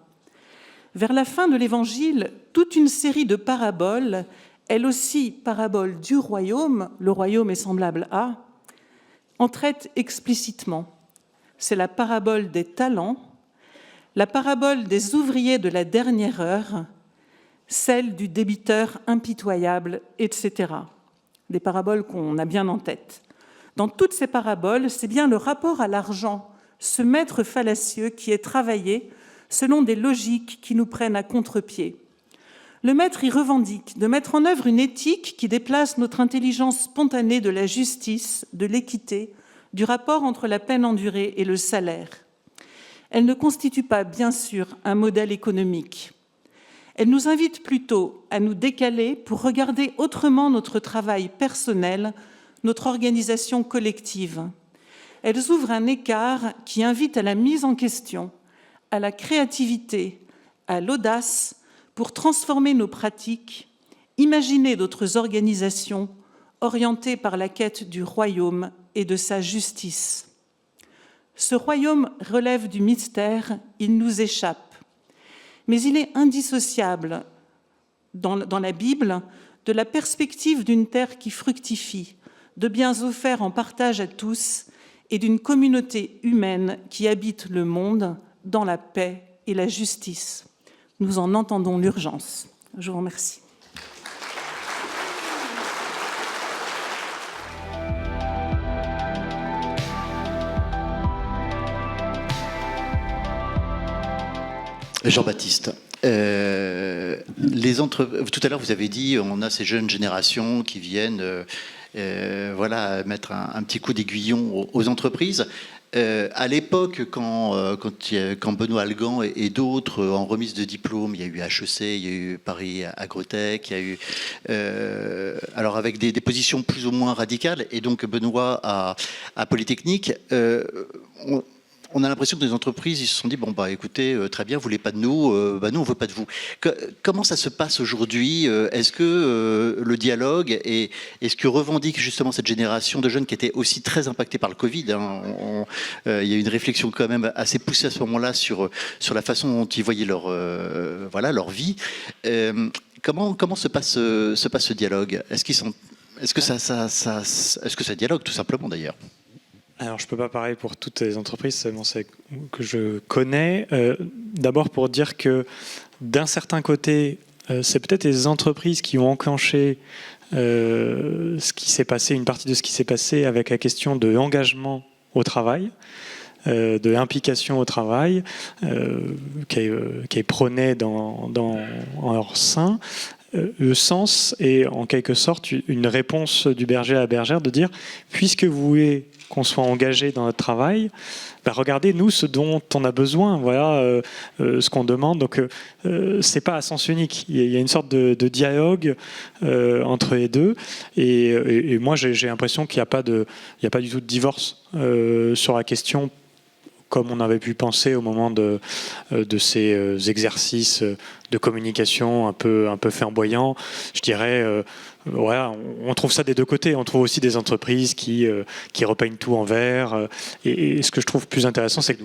Vers la fin de l'Évangile, toute une série de paraboles, elles aussi paraboles du royaume, le royaume est semblable à, en traite explicitement. C'est la parabole des talents, la parabole des ouvriers de la dernière heure, celle du débiteur impitoyable, etc. Des paraboles qu'on a bien en tête. Dans toutes ces paraboles, c'est bien le rapport à l'argent, ce maître fallacieux qui est travaillé selon des logiques qui nous prennent à contre-pied. Le maître y revendique de mettre en œuvre une éthique qui déplace notre intelligence spontanée de la justice, de l'équité, du rapport entre la peine endurée et le salaire. Elle ne constitue pas, bien sûr, un modèle économique. Elle nous invite plutôt à nous décaler pour regarder autrement notre travail personnel, notre organisation collective. Elles ouvrent un écart qui invite à la mise en question, à la créativité, à l'audace pour transformer nos pratiques, imaginer d'autres organisations orientées par la quête du royaume et de sa justice. Ce royaume relève du mystère, il nous échappe. Mais il est indissociable dans la Bible de la perspective d'une terre qui fructifie, de biens offerts en partage à tous et d'une communauté humaine qui habite le monde dans la paix et la justice. Nous en entendons l'urgence. Je vous remercie. Jean-Baptiste, tout à l'heure vous avez dit on a ces jeunes générations qui viennent mettre un petit coup d'aiguillon aux entreprises. À l'époque, quand Benoît Algan et d'autres, en remise de diplôme, il y a eu HEC, il y a eu Paris Agrotech, il y a eu... alors avec des positions plus ou moins radicales, et donc Benoît à Polytechnique, on a l'impression que les entreprises ils se sont dit bon bah écoutez très bien, vous voulez pas de nous, nous on veut pas de vous. Comment ça se passe aujourd'hui? Est-ce que le dialogue et ce que revendique justement cette génération de jeunes qui étaient aussi très impactés par le Covid, il y a une réflexion quand même assez poussée à ce moment-là sur la façon dont ils voyaient leur vie. Comment se passe ce dialogue? Est-ce que ça dialogue tout simplement d'ailleurs? Alors, je ne peux pas parler pour toutes les entreprises, seulement celles que je connais. D'abord pour dire que d'un certain côté, c'est peut-être les entreprises qui ont enclenché ce qui s'est passé, une partie de ce qui s'est passé avec la question de l'engagement au travail, de l'implication au travail, qui est prônée en leur sein. Le sens est en quelque sorte une réponse du berger à la bergère de dire, puisque vous voulez qu'on soit engagé dans notre travail, regardez nous ce dont on a besoin, voilà ce qu'on demande. Donc c'est pas à sens unique. Il y a une sorte de dialogue entre les deux. Et moi j'ai l'impression qu'il n'y a pas du tout de divorce sur la question, comme on avait pu penser au moment de ces exercices de communication un peu flamboyants. Je dirais, voilà, on trouve ça des deux côtés. On trouve aussi des entreprises qui repeignent tout en vert. Et ce que je trouve plus intéressant, c'est que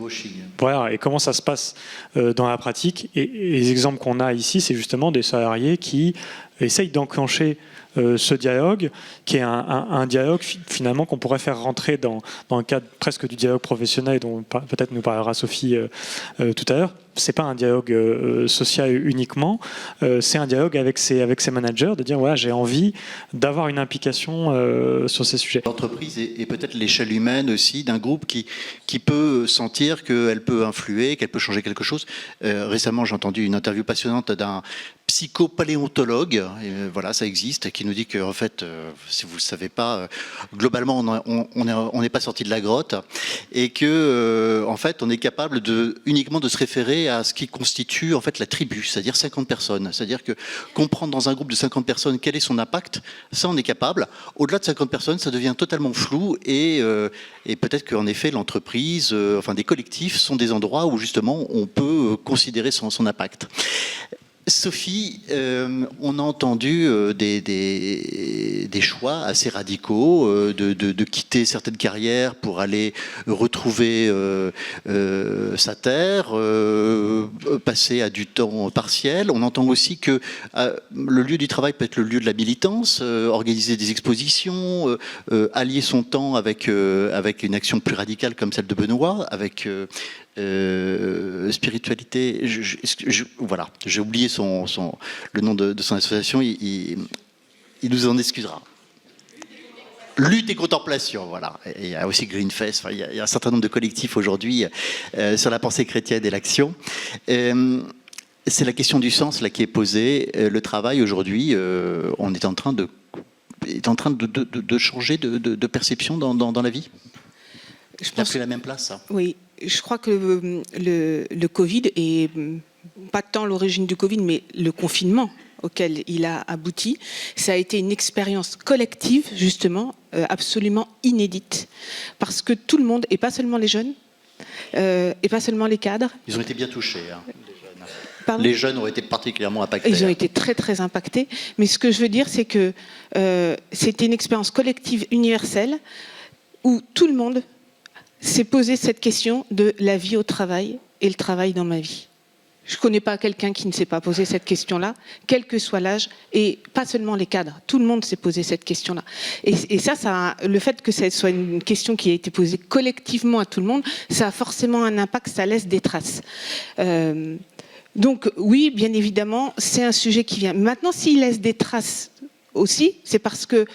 voilà, et comment ça se passe dans la pratique. Et les exemples qu'on a ici, c'est justement des salariés qui essayent d'enclencher ce dialogue, qui est un dialogue finalement qu'on pourrait faire rentrer dans le cadre presque du dialogue professionnel dont peut-être nous parlera Sophie tout à l'heure. C'est pas un dialogue social uniquement, c'est un dialogue avec ses managers, de dire voilà, j'ai envie d'avoir une implication sur ces sujets. L'entreprise et peut-être l'échelle humaine aussi d'un groupe qui peut sentir qu'elle peut influer, qu'elle peut changer quelque chose. Récemment, j'ai entendu une interview passionnante d'un psychopaléontologue, voilà, ça existe, qui nous dit que en fait, si vous ne le savez pas, globalement, on n'est pas sorti de la grotte et que en fait, on est capable uniquement de se référer à ce qui constitue en fait la tribu, c'est-à-dire 50 personnes. C'est-à-dire que comprendre dans un groupe de 50 personnes quel est son impact, ça on est capable. Au-delà de 50 personnes, ça devient totalement flou et peut-être qu'en effet l'entreprise, des collectifs sont des endroits où justement on peut considérer son impact. Sophie, on a entendu des choix assez radicaux de quitter certaines carrières pour aller retrouver sa terre, passer à du temps partiel. On entend aussi que le lieu du travail peut être le lieu de la militance, organiser des expositions, allier son temps avec une action plus radicale comme celle de Benoît, avec spiritualité. Voilà, j'ai oublié le nom de son association. Il nous en excusera. Lutte et contemplation, voilà. Et il y a aussi Greenfest. Il y a un certain nombre de collectifs aujourd'hui sur la pensée chrétienne et l'action. C'est la question du sens là qui est posée. Le travail aujourd'hui, on est en train de changer de perception dans la vie. Je pense que c'est la même place. Ça. Oui, je crois que le Covid, et pas tant l'origine du Covid, mais le confinement auquel il a abouti, ça a été une expérience collective, justement, absolument inédite. Parce que tout le monde, et pas seulement les jeunes, et pas seulement les cadres... Ils ont été bien touchés, hein, les jeunes. Pardon ? Les jeunes ont été particulièrement impactés. Ils ont été très, très impactés. Mais ce que je veux dire, c'est que c'était une expérience collective universelle où tout le monde s'est posé cette question de la vie au travail et le travail dans ma vie. Je ne connais pas quelqu'un qui ne s'est pas posé cette question-là, quel que soit l'âge, et pas seulement les cadres. Tout le monde s'est posé cette question-là. Et ça, le fait que ce soit une question qui a été posée collectivement à tout le monde, ça a forcément un impact, ça laisse des traces. Donc oui, bien évidemment, c'est un sujet qui vient. Maintenant, s'il laisse des traces aussi, c'est parce que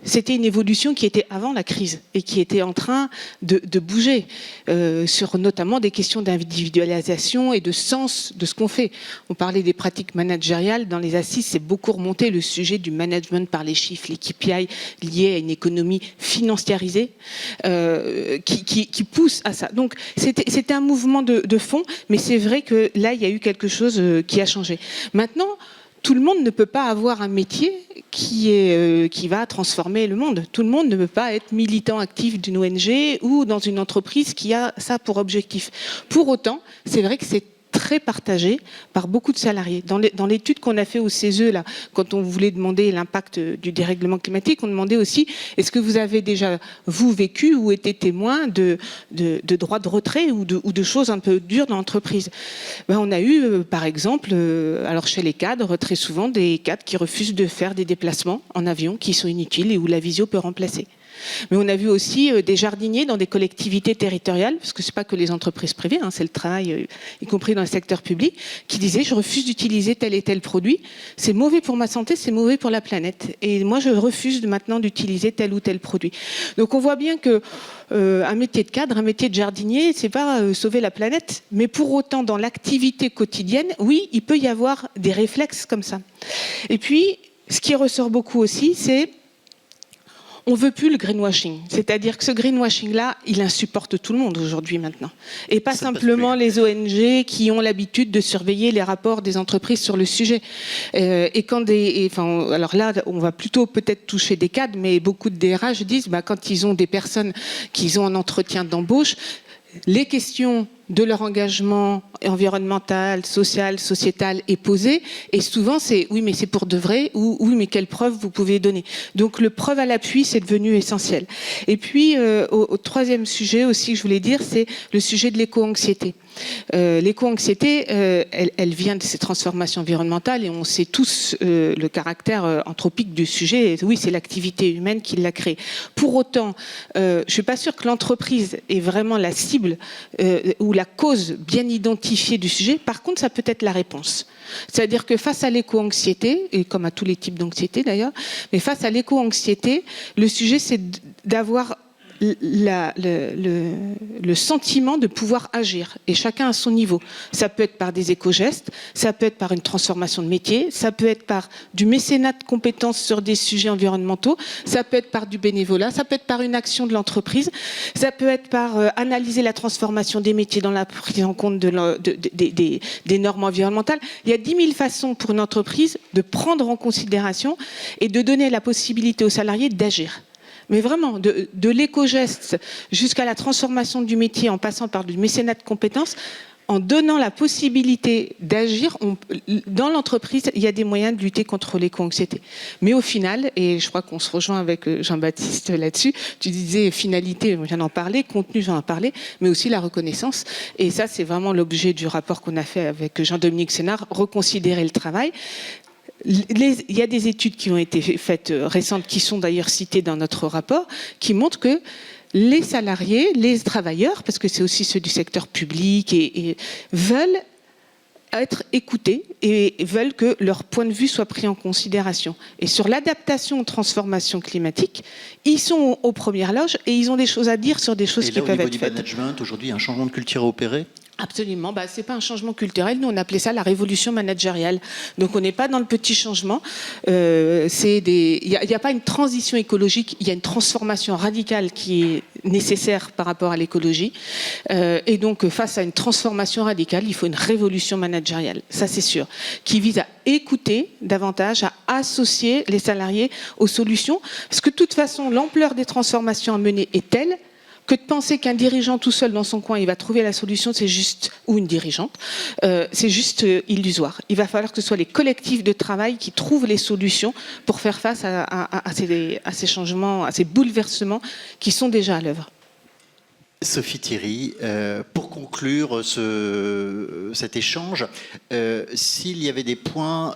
c'était une évolution qui était avant la crise et qui était en train de bouger sur notamment des questions d'individualisation et de sens de ce qu'on fait. On parlait des pratiques managériales. Dans les assises, c'est beaucoup remonté le sujet du management par les chiffres, les KPI liés à une économie financiarisée qui pousse à ça. Donc c'était un mouvement de fond, mais c'est vrai que là, il y a eu quelque chose qui a changé. Maintenant, tout le monde ne peut pas avoir un métier qui va transformer le monde. Tout le monde ne peut pas être militant actif d'une ONG ou dans une entreprise qui a ça pour objectif. Pour autant, c'est vrai que c'est très partagé par beaucoup de salariés. Dans l'étude qu'on a fait au CESE, là, quand on voulait demander l'impact du dérèglement climatique, on demandait aussi, est-ce que vous avez déjà, vous, vécu ou été témoin de droits de retrait ou de choses un peu dures dans l'entreprise? On a eu, par exemple, alors chez les cadres, très souvent, des cadres qui refusent de faire des déplacements en avion qui sont inutiles et où la visio peut remplacer. Mais on a vu aussi des jardiniers dans des collectivités territoriales, parce que c'est pas que les entreprises privées, c'est le travail, y compris dans le secteur public, qui disaient je refuse d'utiliser tel et tel produit, c'est mauvais pour ma santé, c'est mauvais pour la planète. Et moi je refuse maintenant d'utiliser tel ou tel produit. Donc on voit bien que un métier de cadre, un métier de jardinier, c'est pas sauver la planète, mais pour autant dans l'activité quotidienne, oui, il peut y avoir des réflexes comme ça. Et puis, ce qui ressort beaucoup aussi, c'est on ne veut plus le greenwashing. C'est-à-dire que ce greenwashing-là, il insupporte tout le monde aujourd'hui maintenant. Et pas simplement les ONG qui ont l'habitude de surveiller les rapports des entreprises sur le sujet. Alors là, on va plutôt peut-être toucher des cadres, mais beaucoup de DRH disent, quand ils ont des personnes qu'ils ont en entretien d'embauche, les questions de leur engagement environnemental, social, sociétal est posée, et souvent c'est oui mais c'est pour de vrai, ou oui mais quelles preuves vous pouvez donner. Donc le preuve à l'appui c'est devenu essentiel. Et puis au troisième sujet aussi que je voulais dire, c'est le sujet de l'éco-anxiété. L'éco-anxiété, elle vient de ces transformations environnementales et on sait tous le caractère anthropique du sujet. Et oui, c'est l'activité humaine qui l'a créé. Pour autant, je suis pas sûre que l'entreprise est vraiment la cible ou la cause bien identifiée du sujet. Par contre, ça peut être la réponse. C'est-à-dire que face à l'éco-anxiété, et comme à tous les types d'anxiété d'ailleurs, mais face à l'éco-anxiété, le sujet c'est d'avoir le sentiment de pouvoir agir, et chacun à son niveau. Ça peut être par des éco-gestes, ça peut être par une transformation de métier, ça peut être par du mécénat de compétences sur des sujets environnementaux, ça peut être par du bénévolat, ça peut être par une action de l'entreprise, ça peut être par analyser la transformation des métiers dans la prise en compte des normes environnementales. Il y a 10 000 façons pour une entreprise de prendre en considération et de donner la possibilité aux salariés d'agir. Mais vraiment, de l'éco-geste jusqu'à la transformation du métier en passant par du mécénat de compétences, en donnant la possibilité d'agir, dans l'entreprise, il y a des moyens de lutter contre l'éco-anxiété. Mais au final, et je crois qu'on se rejoint avec Jean-Baptiste là-dessus, tu disais finalité, on vient d'en parler, contenu, j'en ai parlé, mais aussi la reconnaissance. Et ça, c'est vraiment l'objet du rapport qu'on a fait avec Jean-Dominique Sénard, reconsidérer le travail. Il y a des études qui ont été faites récentes, qui sont d'ailleurs citées dans notre rapport, qui montrent que les salariés, les travailleurs, parce que c'est aussi ceux du secteur public, et veulent être écoutés et veulent que leur point de vue soit pris en considération. Et sur l'adaptation aux transformations climatiques, ils sont aux premières loges et ils ont des choses à dire sur des choses qui peuvent être faites. Au niveau du management, aujourd'hui, il y a un changement de culture à opérer ? Absolument, c'est pas un changement culturel. Nous, on appelait ça la révolution managériale. Donc, on n'est pas dans le petit changement. Il n'y a pas une transition écologique. Il y a une transformation radicale qui est nécessaire par rapport à l'écologie. Et donc, face à une transformation radicale, il faut une révolution managériale. Ça, c'est sûr. Qui vise à écouter davantage, à associer les salariés aux solutions. Parce que de toute façon, l'ampleur des transformations à mener est telle que de penser qu'un dirigeant tout seul dans son coin, il va trouver la solution, c'est juste, ou une dirigeante, c'est juste illusoire. Il va falloir que ce soit les collectifs de travail qui trouvent les solutions pour faire face à ces changements, à ces bouleversements qui sont déjà à l'œuvre. Sophie Thierry, pour conclure cet échange, s'il y avait des points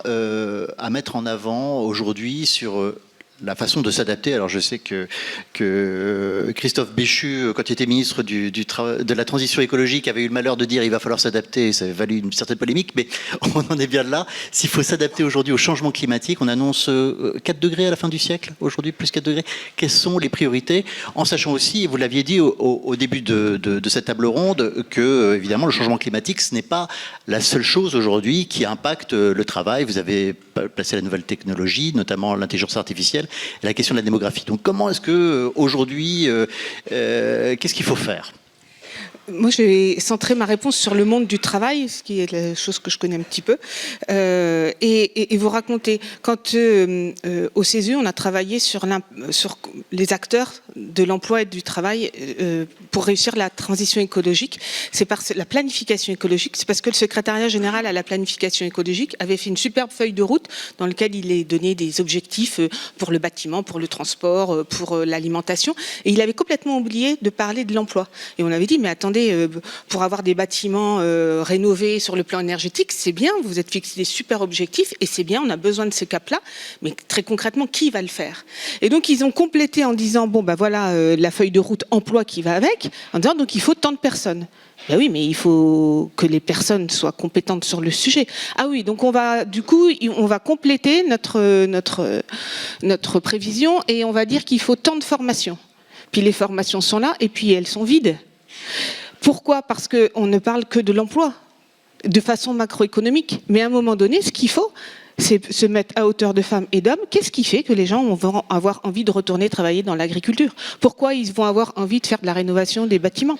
à mettre en avant aujourd'hui sur la façon de s'adapter. Alors je sais que Christophe Béchu, quand il était ministre de la transition écologique, avait eu le malheur de dire il va falloir s'adapter, et ça a valu une certaine polémique, mais on en est bien de là. S'il faut s'adapter aujourd'hui au changement climatique, on annonce 4 degrés à la fin du siècle, aujourd'hui plus 4 degrés. Quelles sont les priorités? En sachant aussi, et vous l'aviez dit au début de cette table ronde, que évidemment le changement climatique, ce n'est pas la seule chose aujourd'hui qui impacte le travail. Vous avez placé la nouvelle technologie, notamment l'intelligence artificielle, et la question de la démographie. Donc comment est-ce que aujourd'hui, qu'est-ce qu'il faut faire? Moi, je vais centrer ma réponse sur le monde du travail, ce qui est la chose que je connais un petit peu, et vous raconter. Quand au CESE, on a travaillé sur les acteurs de l'emploi et du travail pour réussir la transition écologique. C'est par la planification écologique. C'est parce que le secrétariat général à la planification écologique avait fait une superbe feuille de route dans laquelle il est donné des objectifs pour le bâtiment, pour le transport, pour l'alimentation. Et il avait complètement oublié de parler de l'emploi. Et on avait dit, mais attendez, pour avoir des bâtiments rénovés sur le plan énergétique, c'est bien, vous êtes fixé des super objectifs et c'est bien, on a besoin de ce cap-là, mais très concrètement, qui va le faire? Et donc, ils ont complété en disant, bon, ben voilà la feuille de route emploi qui va avec, en disant, donc il faut tant de personnes. Ben oui, mais il faut que les personnes soient compétentes sur le sujet. Ah oui, donc on va compléter notre prévision et on va dire qu'il faut tant de formations. Puis les formations sont là et puis elles sont vides. Pourquoi? Parce qu'on ne parle que de l'emploi, de façon macroéconomique. Mais à un moment donné, ce qu'il faut, c'est se mettre à hauteur de femmes et d'hommes. Qu'est-ce qui fait que les gens vont avoir envie de retourner travailler dans l'agriculture? Pourquoi ils vont avoir envie de faire de la rénovation des bâtiments?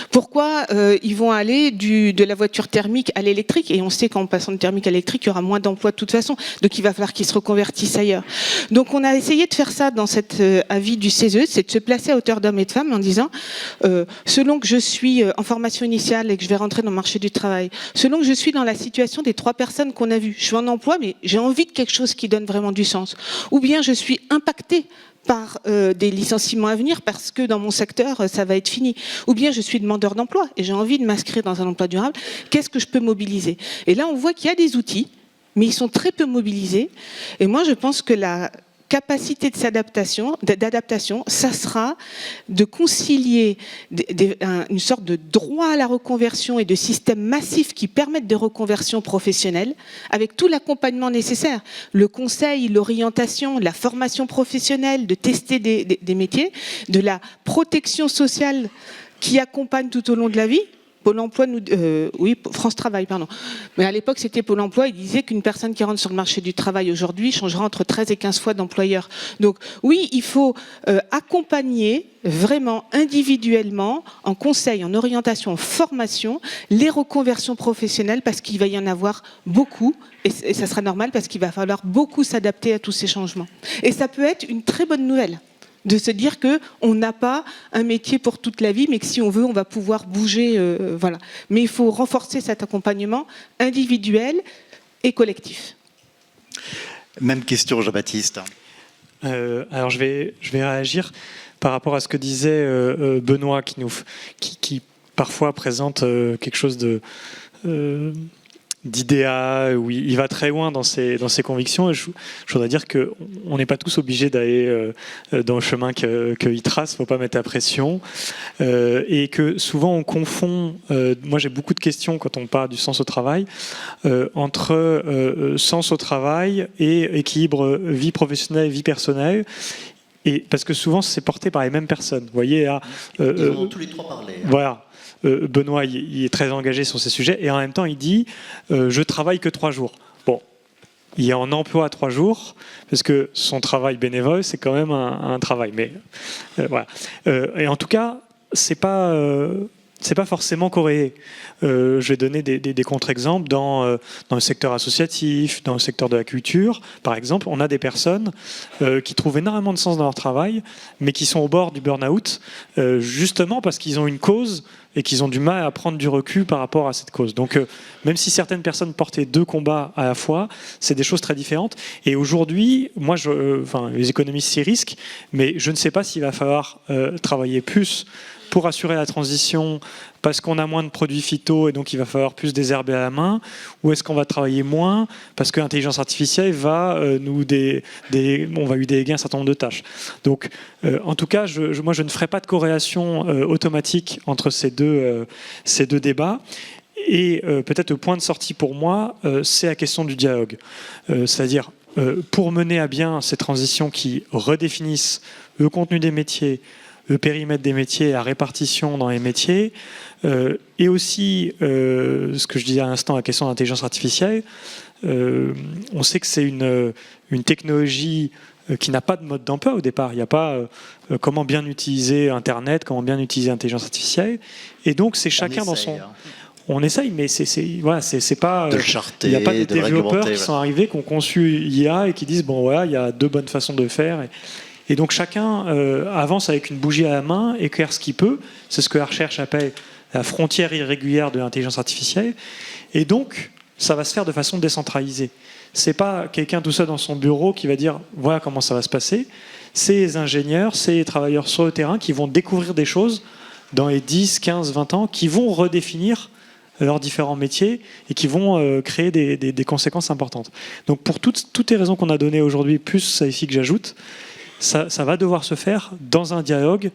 Pourquoi ils vont aller de la voiture thermique à l'électrique? Et on sait qu'en passant de thermique à l'électrique, il y aura moins d'emplois de toute façon. Donc il va falloir qu'ils se reconvertissent ailleurs. Donc on a essayé de faire ça dans cet avis du CESE, c'est de se placer à hauteur d'hommes et de femmes en disant, selon que je suis en formation initiale et que je vais rentrer dans le marché du travail, selon que je suis dans la situation des 3 personnes qu'on a vues, je suis en emploi, mais j'ai envie de quelque chose qui donne vraiment du sens. Ou bien je suis impactée par des licenciements à venir parce que dans mon secteur, ça va être fini. Ou bien je suis demandeur d'emploi et j'ai envie de m'inscrire dans un emploi durable. Qu'est-ce que je peux mobiliser? Et là, on voit qu'il y a des outils, mais ils sont très peu mobilisés. Et moi, je pense que la capacité d'adaptation, ça sera de concilier une sorte de droit à la reconversion et de systèmes massifs qui permettent des reconversions professionnelles avec tout l'accompagnement nécessaire, le conseil, l'orientation, la formation professionnelle, de tester des métiers, de la protection sociale qui accompagne tout au long de la vie. Pôle emploi, France Travail, pardon. Mais à l'époque, c'était Pôle emploi. Il disait qu'une personne qui rentre sur le marché du travail aujourd'hui changera entre 13 et 15 fois d'employeur. Donc oui, il faut accompagner vraiment individuellement, en conseil, en orientation, en formation, les reconversions professionnelles parce qu'il va y en avoir beaucoup et ça sera normal parce qu'il va falloir beaucoup s'adapter à tous ces changements. Et ça peut être une très bonne nouvelle de se dire qu'on n'a pas un métier pour toute la vie, mais que si on veut, on va pouvoir bouger. Voilà. Mais il faut renforcer cet accompagnement individuel et collectif. Même question, Jean-Baptiste. Alors je vais réagir par rapport à ce que disait Benoît, qui parfois présente quelque chose d'idéal, où il va très loin dans ses convictions. Et je voudrais dire qu'on n'est pas tous obligés d'aller dans le chemin qu'il trace, il ne faut pas mettre la pression. Et que souvent on confond, moi j'ai beaucoup de questions quand on parle du sens au travail, entre sens au travail et équilibre vie professionnelle et vie personnelle. Et parce que souvent c'est porté par les mêmes personnes. Vous voyez, ils ont tous les 3 parlé. Voilà. Benoît, il est très engagé sur ces sujets et en même temps, il dit je travaille que 3 jours. Bon, il est en emploi 3 jours parce que son travail bénévole, c'est quand même un travail. Mais voilà. Et en tout cas, c'est pas forcément corrélé. Je vais donner des contre-exemples dans le secteur associatif, dans le secteur de la culture. Par exemple, on a des personnes qui trouvent énormément de sens dans leur travail, mais qui sont au bord du burn-out, justement parce qu'ils ont une cause et qu'ils ont du mal à prendre du recul par rapport à cette cause. Donc, même si certaines personnes portaient 2 combats à la fois, c'est des choses très différentes. Et aujourd'hui, moi, les économistes s'y risquent, mais je ne sais pas s'il va falloir travailler plus pour assurer la transition parce qu'on a moins de produits phyto et donc il va falloir plus désherber à la main, ou est-ce qu'on va travailler moins parce que l'intelligence artificielle va on va lui déléguer un certain nombre de tâches. Donc en tout cas, moi je ne ferai pas de corrélation automatique entre ces deux débats. Et peut-être le point de sortie pour moi, c'est la question du dialogue. C'est-à-dire, pour mener à bien ces transitions qui redéfinissent le contenu des métiers, le périmètre des métiers, la répartition dans les métiers, et aussi, ce que je disais à l'instant, la question de l'intelligence artificielle, on sait que c'est une technologie qui n'a pas de mode d'emploi au départ. Il n'y a pas comment bien utiliser Internet, comment bien utiliser l'intelligence artificielle. Et donc, c'est chacun dans son... On essaye, mais voilà, c'est pas. Il n'y a pas de développeurs qui sont arrivés, qui ont conçu IA et qui disent bon voilà, il y a 2 bonnes façons de le faire. Et donc chacun avance avec une bougie à la main, éclaire ce qu'il peut. C'est ce que la recherche appelle la frontière irrégulière de l'intelligence artificielle. Et donc ça va se faire de façon décentralisée. C'est pas quelqu'un tout seul dans son bureau qui va dire voilà comment ça va se passer. C'est les ingénieurs, c'est les travailleurs sur le terrain qui vont découvrir des choses dans les 10, 15, 20 ans, qui vont redéfinir leurs différents métiers et qui vont créer des conséquences importantes. Donc pour toutes les raisons qu'on a données aujourd'hui, plus ça ici que j'ajoute, ça va devoir se faire dans un dialogue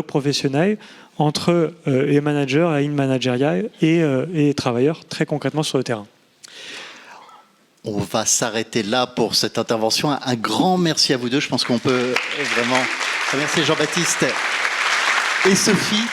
professionnel entre les managers, la ligne managériale et les travailleurs très concrètement sur le terrain. On va s'arrêter là pour cette intervention. Un grand merci à vous deux. Je pense qu'on peut vraiment remercier Jean-Baptiste et Sophie.